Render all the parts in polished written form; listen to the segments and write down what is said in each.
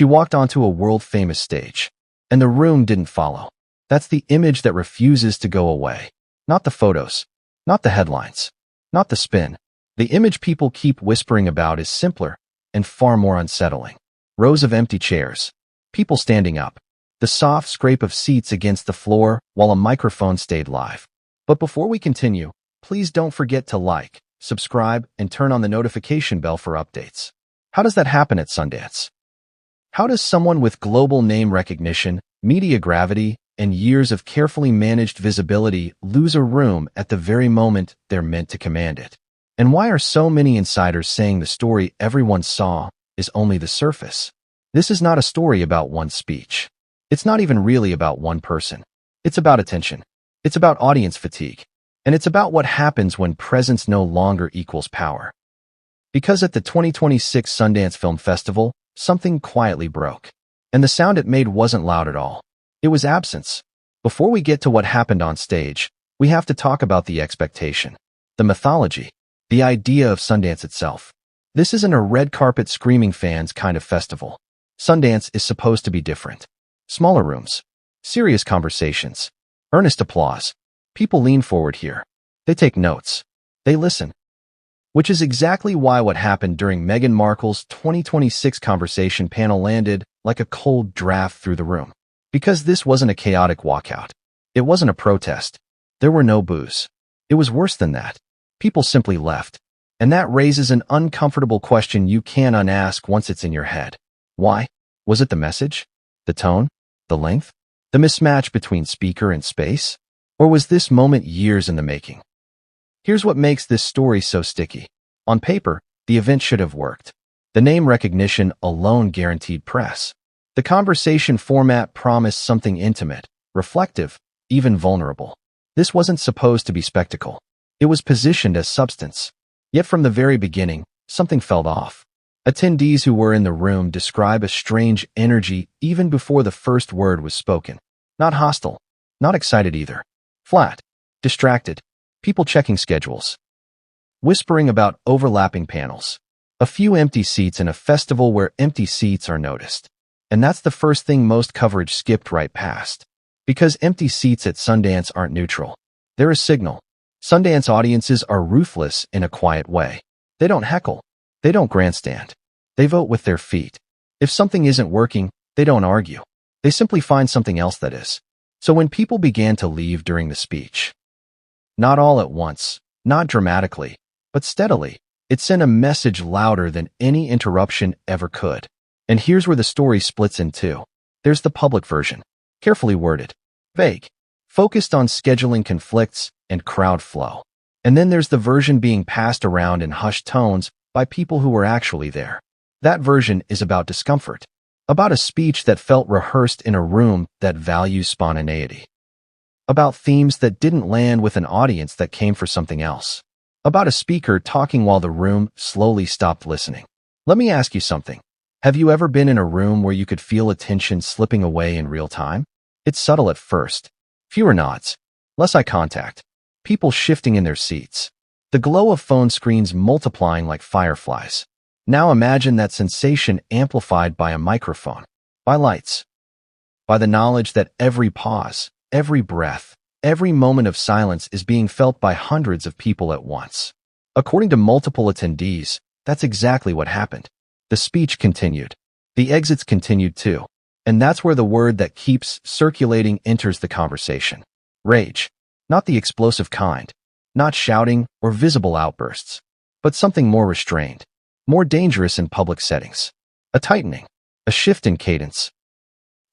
She walked onto a world-famous stage, and the room didn't follow. That's the image that refuses to go away. Not the photos, not the headlines, not the spin. The image people keep whispering about is simpler and far more unsettling. Rows of empty chairs, people standing up, the soft scrape of seats against the floor while a microphone stayed live. But before we continue, please don't forget to like, subscribe, and turn on the notification bell for updates. How does that happen at Sundance? How does someone with global name recognition, media gravity, and years of carefully managed visibility lose a room at the very moment they're meant to command it? And why are so many insiders saying the story everyone saw is only the surface? This is not a story about one speech. It's not even really about one person. It's about attention. It's about audience fatigue. And it's about what happens when presence no longer equals power. Because at the 2026 Sundance Film Festival, something quietly broke. And the sound it made wasn't loud at all. It was absence. Before we get to what happened on stage, we have to talk about the expectation, the mythology, the idea of Sundance itself. This isn't a red carpet screaming fans kind of festival. Sundance is supposed to be different. Smaller rooms, serious conversations, earnest applause. People lean forward here. They take notes. They listen. Which is exactly why what happened during Meghan Markle's 2026 conversation panel landed like a cold draft through the room. Because this wasn't a chaotic walkout. It wasn't a protest. There were no boos. It was worse than that. People simply left. And that raises an uncomfortable question you can't unask once it's in your head. Why? Was it the message? The tone? The length? The mismatch between speaker and space? Or was this moment years in the making? Here's what makes this story so sticky. On paper, the event should have worked. The name recognition alone guaranteed press. The conversation format promised something intimate, reflective, even vulnerable. This wasn't supposed to be spectacle. It was positioned as substance. Yet from the very beginning, something felt off. Attendees who were in the room describe a strange energy even before the first word was spoken. Not hostile, not excited either. Flat, distracted, people checking schedules, whispering about overlapping panels, a few empty seats in a festival where empty seats are noticed. And that's the first thing most coverage skipped right past. Because empty seats at Sundance aren't neutral. They're a signal. Sundance audiences are ruthless in a quiet way. They don't heckle. They don't grandstand. They vote with their feet. If something isn't working, they don't argue. They simply find something else that is. So when people began to leave during the speech, not all at once, not dramatically, but steadily, it sent a message louder than any interruption ever could. And here's where the story splits in two. There's the public version, carefully worded, vague, focused on scheduling conflicts and crowd flow. And then there's the version being passed around in hushed tones by people who were actually there. That version is about discomfort, about a speech that felt rehearsed in a room that values spontaneity, about themes that didn't land with an audience that came for something else, about a speaker talking while the room slowly stopped listening. Let me ask you something. Have you ever been in a room where you could feel attention slipping away in real time? It's subtle at first. Fewer nods, less eye contact, people shifting in their seats, the glow of phone screens multiplying like fireflies. Now imagine that sensation amplified by a microphone, by lights, by the knowledge that every pause, every breath, every moment of silence is being felt by hundreds of people at once. According to multiple attendees, that's exactly what happened. The speech continued. The exits continued too. And that's where the word that keeps circulating enters the conversation. Rage. Not the explosive kind. Not shouting or visible outbursts. But something more restrained. More dangerous in public settings. A tightening. A shift in cadence.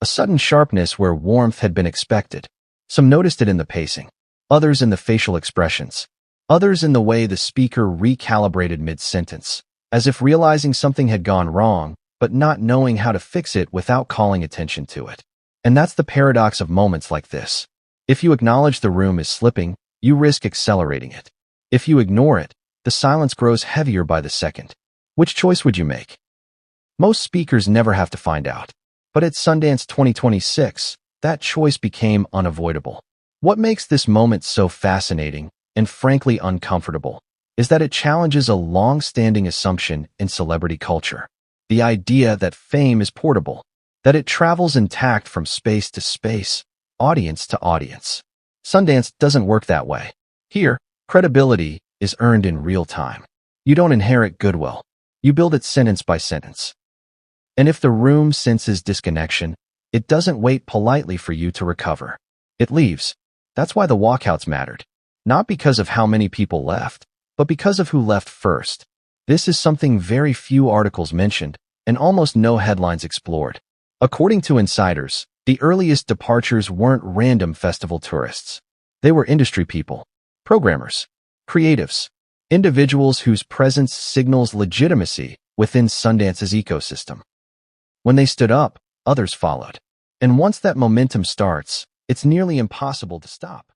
A sudden sharpness where warmth had been expected. Some noticed it in the pacing. Others in the facial expressions. Others in the way the speaker recalibrated mid-sentence. As if realizing something had gone wrong, but not knowing how to fix it without calling attention to it. And that's the paradox of moments like this. If you acknowledge the room is slipping, you risk accelerating it. If you ignore it, the silence grows heavier by the second. Which choice would you make? Most speakers never have to find out. But at Sundance 2026, that choice became unavoidable. What makes this moment so fascinating, and frankly uncomfortable, is that it challenges a long-standing assumption in celebrity culture. The idea that fame is portable, that it travels intact from space to space, audience to audience. Sundance doesn't work that way. Here, credibility is earned in real time. You don't inherit goodwill. You build it sentence by sentence. And if the room senses disconnection, it doesn't wait politely for you to recover. It leaves. That's why the walkouts mattered. Not because of how many people left, but because of who left first. This is something very few articles mentioned, and almost no headlines explored. According to insiders, the earliest departures weren't random festival tourists. They were industry people, programmers, creatives, individuals whose presence signals legitimacy within Sundance's ecosystem. When they stood up, others followed. And once that momentum starts, it's nearly impossible to stop.